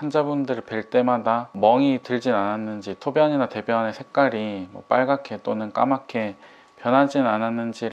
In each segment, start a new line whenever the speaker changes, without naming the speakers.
환자분들을 뵐 때마다 멍이 들진 않았는지, 소변이나 대변의 색깔이 빨갛게 또는 까맣게 변하진 않았는지.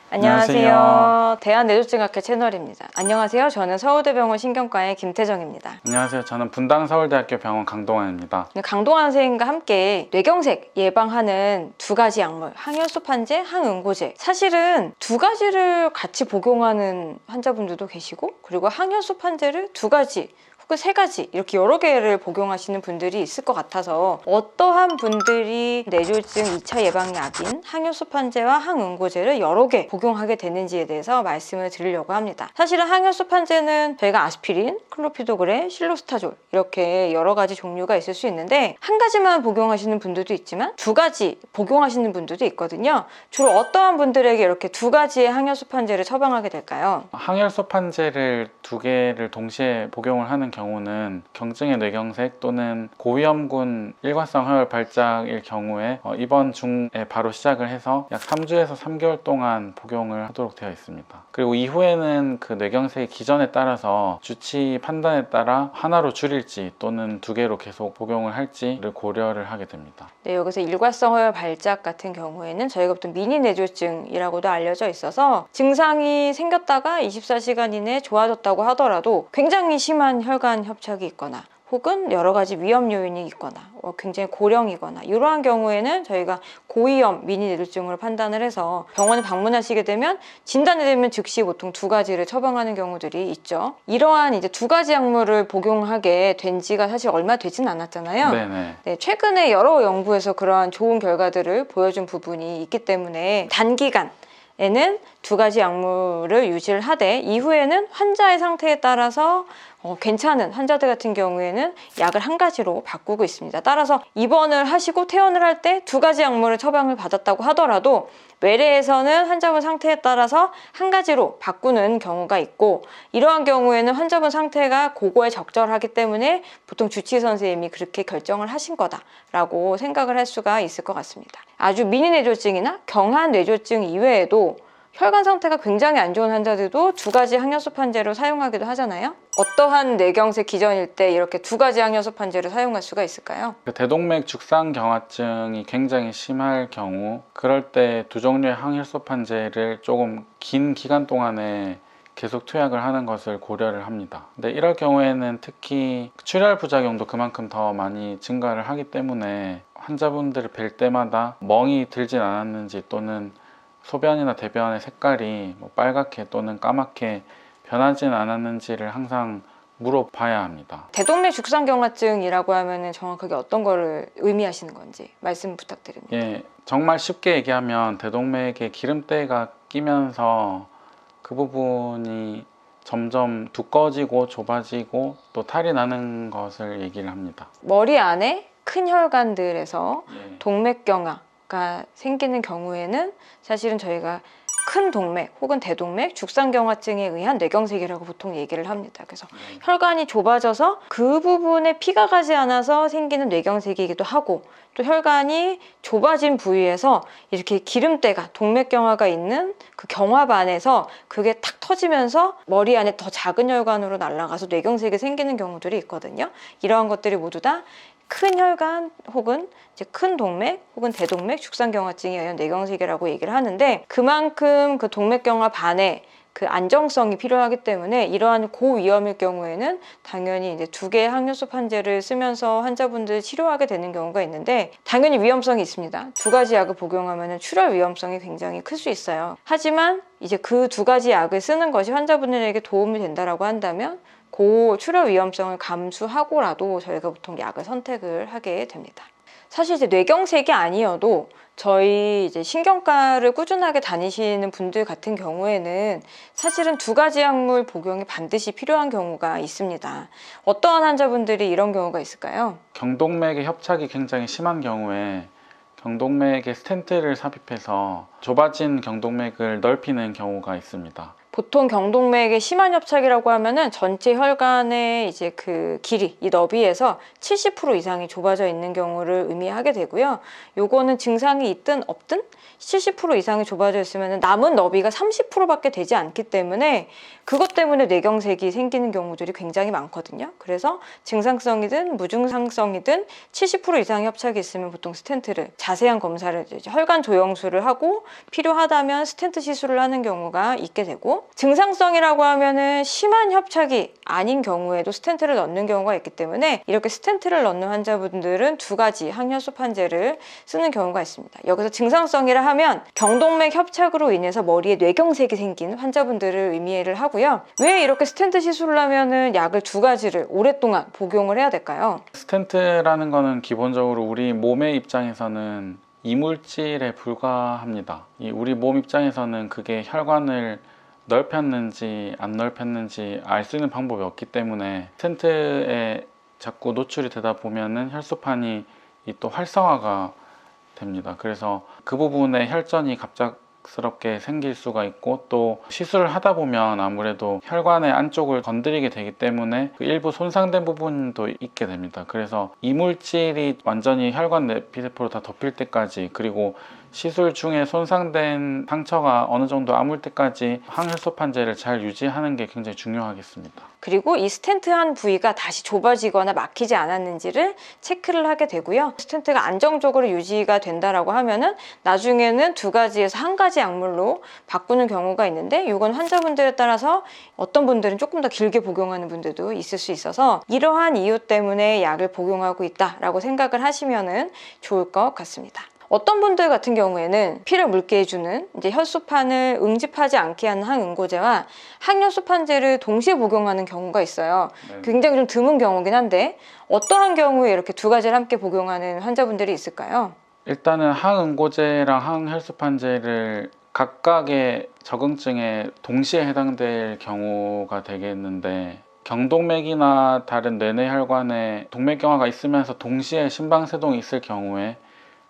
안녕하세요. 대한뇌졸중학회 채널입니다. 안녕하세요. 저는 서울대병원 신경과의 김태정입니다.
안녕하세요. 저는 분당 서울대학교 병원 강동환입니다.
강동환 선생님과 함께 뇌경색 예방하는 두 가지 약물, 항혈소판제, 항응고제. 사실은 두 가지를 같이 복용하는 환자분들도 계시고, 그리고 항혈소판제를 두 가지 혹은 세 가지 이렇게 여러 개를 복용하시는 분들이 있을 것 같아서 어떠한 분들이 뇌졸중 2차 예방약인 항혈소판제와 항응고제를 여러 개 복용하게 되는지에 대해서 말씀을 드리려고 합니다. 사실은 항혈소판제는 저희가 아스피린, 클로피도그램, 실로스타졸 이렇게 여러 가지 종류가 있을 수 있는데 한 가지만 복용하시는 분들도 있지만 두 가지 복용하시는 분들도 있거든요. 주로 어떠한 분들에게 이렇게 두 가지의 항혈소판제를 처방하게 될까요?
항혈소판제를 두 개를 동시에 복용을 하는 경우는 경증의 뇌경색 또는 고위험군 일과성 허혈 발작일 경우에 입원 중에 바로 시작을 해서 약 3주에서 3개월 동안 복용을 하도록 되어 있습니다. 그리고 이후에는 그 뇌경색의 기전에 따라서 주치 판단에 따라 하나로 줄일지 또는 두 개로 계속 복용을 할지를 고려를 하게 됩니다.
네, 여기서 일과성 허혈 발작 같은 경우에는 저희가 보통 미니 뇌졸중이라고도 알려져 있어서 증상이 생겼다가 24시간 이내에 좋아졌다고 하더라도 굉장히 심한 혈관 협착이 있거나 혹은 여러 가지 위험 요인이 있거나 굉장히 고령이거나 이러한 경우에는 저희가 고위험 미니 뇌졸중을 판단을 해서 병원에 방문하시게 되면 진단이 되면 즉시 보통 두 가지를 처방하는 경우들이 있죠. 이러한 이제 두 가지 약물을 복용하게 된 지가 사실 얼마 되진 않았잖아요.
네네.
네, 최근에 여러 연구에서 그러한 좋은 결과들을 보여준 부분이 있기 때문에 단기간에는 두 가지 약물을 유지를 하되 이후에는 환자의 상태에 따라서 괜찮은 환자들 같은 경우에는 약을 한 가지로 바꾸고 있습니다. 따라서 입원을 하시고 퇴원을 할 때 두 가지 약물을 처방을 받았다고 하더라도 외래에서는 환자분 상태에 따라서 한 가지로 바꾸는 경우가 있고, 이러한 경우에는 환자분 상태가 그거에 적절하기 때문에 보통 주치의 선생님이 그렇게 결정을 하신 거다라고 생각을 할 수가 있을 것 같습니다. 아주 미니 뇌졸중이나 경한 뇌졸중 이외에도 혈관 상태가 굉장히 안 좋은 환자들도 두 가지 항혈소판제를 사용하기도 하잖아요. 어떠한 뇌경색 기전일 때 이렇게 두 가지 항혈소판제를 사용할 수가 있을까요?
대동맥 죽상경화증이 굉장히 심할 경우, 그럴 때 두 종류의 항혈소판제를 조금 긴 기간 동안에 계속 투약을 하는 것을 고려를 합니다. 근데 이럴 경우에는 특히 출혈 부작용도 그만큼 더 많이 증가를 하기 때문에 환자분들을 뵐 때마다 멍이 들진 않았는지 또는 소변이나 대변의 색깔이 빨갛게 또는 까맣게 변하진 않았는지를 항상 물어봐야 합니다.
대동맥 죽상경화증이라고 하면 정확하게 어떤 거를 의미하시는 건지 말씀 부탁드립니다.
예, 정말 쉽게 얘기하면 대동맥에 기름때가 끼면서 그 부분이 점점 두꺼워지고 좁아지고 또 탈이 나는 것을 얘기를 합니다.
머리 안에 큰 혈관들에서
예.
동맥경화가 생기는 경우에는 사실은 저희가 큰 동맥 혹은 대동맥 죽상경화증에 의한 뇌경색이라고 보통 얘기를 합니다. 그래서 혈관이 좁아져서 그 부분에 피가 가지 않아서 생기는 뇌경색이기도 하고, 또 혈관이 좁아진 부위에서 이렇게 기름때가 동맥경화가 있는 그 경화반에서 그게 탁 터지면서 머리 안에 더 작은 혈관으로 날아가서 뇌경색이 생기는 경우들이 있거든요. 이러한 것들이 모두 다 큰 혈관 혹은 이제 큰 동맥 혹은 대동맥 죽상경화증에 의한 뇌경색이라고 얘기를 하는데, 그만큼 그 동맥경화 반에 그 안정성이 필요하기 때문에 이러한 고위험일 경우에는 당연히 이제 두 개의 항혈소판제를 쓰면서 환자분들 치료하게 되는 경우가 있는데, 당연히 위험성이 있습니다. 두 가지 약을 복용하면 출혈 위험성이 굉장히 클 수 있어요. 하지만 이제 그 두 가지 약을 쓰는 것이 환자분들에게 도움이 된다라고 한다면 그 출혈 위험성을 감수하고라도 저희가 보통 약을 선택을 하게 됩니다. 사실 이제 뇌경색이 아니어도 저희 이제 신경과를 꾸준하게 다니시는 분들 같은 경우에는 사실은 두 가지 약물 복용이 반드시 필요한 경우가 있습니다. 어떠한 환자분들이 이런 경우가 있을까요?
경동맥의 협착이 굉장히 심한 경우에 경동맥에 스텐트를 삽입해서 좁아진 경동맥을 넓히는 경우가 있습니다.
보통 경동맥의 심한 협착이라고 하면은 전체 혈관의 이제 그 길이, 이 너비에서 70% 이상이 좁아져 있는 경우를 의미하게 되고요. 요거는 증상이 있든 없든 70% 이상이 좁아져 있으면 남은 너비가 30%밖에 되지 않기 때문에 그것 때문에 뇌경색이 생기는 경우들이 굉장히 많거든요. 그래서 증상성이든 무증상성이든 70% 이상의 협착이 있으면 보통 스텐트를, 자세한 검사를, 이제 혈관 조영술을 하고 필요하다면 스텐트 시술을 하는 경우가 있게 되고, 증상성이라고 하면은 심한 협착이 아닌 경우에도 스텐트를 넣는 경우가 있기 때문에 이렇게 스텐트를 넣는 환자분들은 두 가지 항혈소판제를 쓰는 경우가 있습니다. 여기서 증상성이라 하면 경동맥 협착으로 인해서 머리에 뇌경색이 생긴 환자분들을 의미를 하고요. 왜 이렇게 스텐트 시술을 하면은 약을 두 가지를 오랫동안 복용을 해야 될까요?
스텐트라는 거는 기본적으로 우리 몸의 입장에서는 이물질에 불과합니다. 우리 몸 입장에서는 그게 혈관을 넓혔는지 안 넓혔는지 알 수 있는 방법이 없기 때문에 스텐트에 자꾸 노출이 되다 보면은 혈소판이 또 활성화가 됩니다. 그래서 그 부분에 혈전이 갑작스럽게 생길 수가 있고, 또 시술을 하다 보면 아무래도 혈관의 안쪽을 건드리게 되기 때문에 그 일부 손상된 부분도 있게 됩니다. 그래서 이물질이 완전히 혈관 내피세포로 다 덮일 때까지, 그리고 시술 중에 손상된 상처가 어느 정도 아물 때까지 항혈소판제를 잘 유지하는 게 굉장히 중요하겠습니다.
그리고 이 스텐트 한 부위가 다시 좁아지거나 막히지 않았는지를 체크를 하게 되고요. 스텐트가 안정적으로 유지가 된다라고 하면은 나중에는 두 가지에서 한 가지 약물로 바꾸는 경우가 있는데, 이건 환자분들에 따라서 어떤 분들은 조금 더 길게 복용하는 분들도 있을 수 있어서 이러한 이유 때문에 약을 복용하고 있다라고 생각을 하시면은 좋을 것 같습니다. 어떤 분들 같은 경우에는 피를 묽게 해주는 이제 혈소판을 응집하지 않게 하는 항응고제와 항혈소판제를 동시에 복용하는 경우가 있어요.
네.
굉장히 좀 드문 경우긴 한데 어떠한 경우에 이렇게 두 가지를 함께 복용하는 환자분들이 있을까요?
일단은 항응고제랑 항혈소판제를 각각의 적응증에 동시에 해당될 경우가 되겠는데, 경동맥이나 다른 뇌내혈관에 동맥경화가 있으면서 동시에 심방세동이 있을 경우에,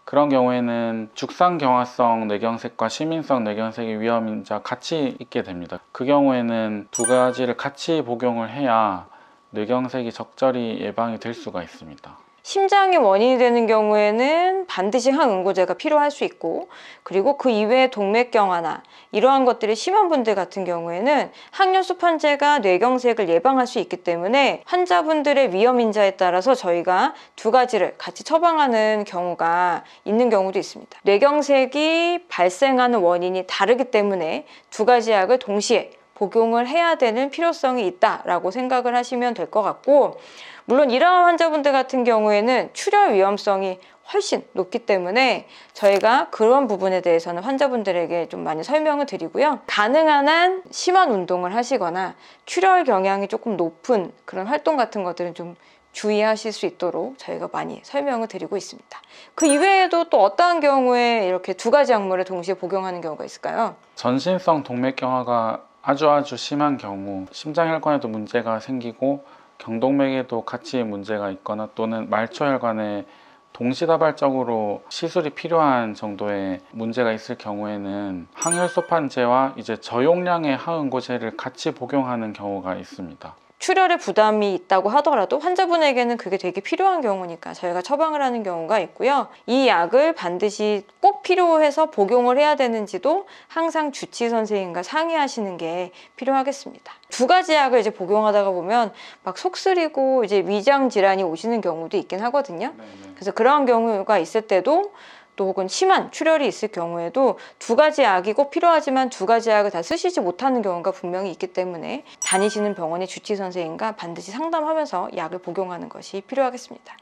그런 경우에는 죽상경화성 뇌경색과 시민성 뇌경색의 위험인자 같이 있게 됩니다. 그 경우에는 두 가지를 같이 복용을 해야 뇌경색이 적절히 예방이 될 수가 있습니다.
심장이 원인이 되는 경우에는 반드시 항응고제가 필요할 수 있고, 그리고 그 이외에 동맥경화나 이러한 것들이 심한 분들 같은 경우에는 항혈소판제가 뇌경색을 예방할 수 있기 때문에 환자분들의 위험인자에 따라서 저희가 두 가지를 같이 처방하는 경우가 있는 경우도 있습니다. 뇌경색이 발생하는 원인이 다르기 때문에 두 가지 약을 동시에 복용을 해야 되는 필요성이 있다라고 생각을 하시면 될 것 같고, 물론 이러한 환자분들 같은 경우에는 출혈 위험성이 훨씬 높기 때문에 저희가 그런 부분에 대해서는 환자분들에게 좀 많이 설명을 드리고요. 가능한 한 심한 운동을 하시거나 출혈 경향이 조금 높은 그런 활동 같은 것들은 좀 주의하실 수 있도록 저희가 많이 설명을 드리고 있습니다. 그 이외에도 또 어떠한 경우에 이렇게 두 가지 약물을 동시에 복용하는 경우가 있을까요?
전신성 동맥경화가 아주 심한 경우, 심장혈관에도 문제가 생기고 경동맥에도 같이 문제가 있거나, 또는 말초혈관에 동시다발적으로 시술이 필요한 정도의 문제가 있을 경우에는 항혈소판제와 이제 저용량의 항응고제를 같이 복용하는 경우가 있습니다.
출혈의 부담이 있다고 하더라도 환자분에게는 그게 되게 필요한 경우니까 저희가 처방을 하는 경우가 있고요. 이 약을 반드시 꼭 필요해서 복용을 해야 되는지도 항상 주치 선생님과 상의하시는 게 필요하겠습니다. 두 가지 약을 이제 복용하다가 보면 막 속 쓰리고 이제 위장 질환이 오시는 경우도 있긴 하거든요. 그래서 그런 경우가 있을 때도, 또 혹은 심한 출혈이 있을 경우에도 두 가지 약이 꼭 필요하지만 두 가지 약을 다 쓰시지 못하는 경우가 분명히 있기 때문에 다니시는 병원의 주치 선생님과 반드시 상담하면서 약을 복용하는 것이 필요하겠습니다.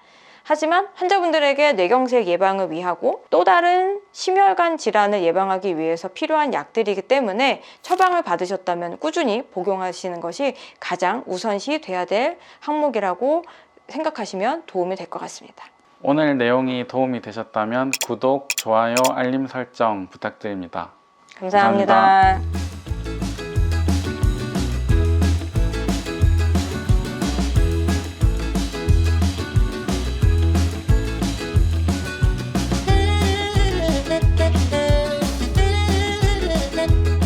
하지만 환자분들에게 뇌경색 예방을 위하고 또 다른 심혈관 질환을 예방하기 위해서 필요한 약들이기 때문에 처방을 받으셨다면 꾸준히 복용하시는 것이 가장 우선시 돼야 될 항목이라고 생각하시면 도움이 될 것 같습니다.
오늘 내용이 도움이 되셨다면 구독, 좋아요, 알림 설정 부탁드립니다.
감사합니다.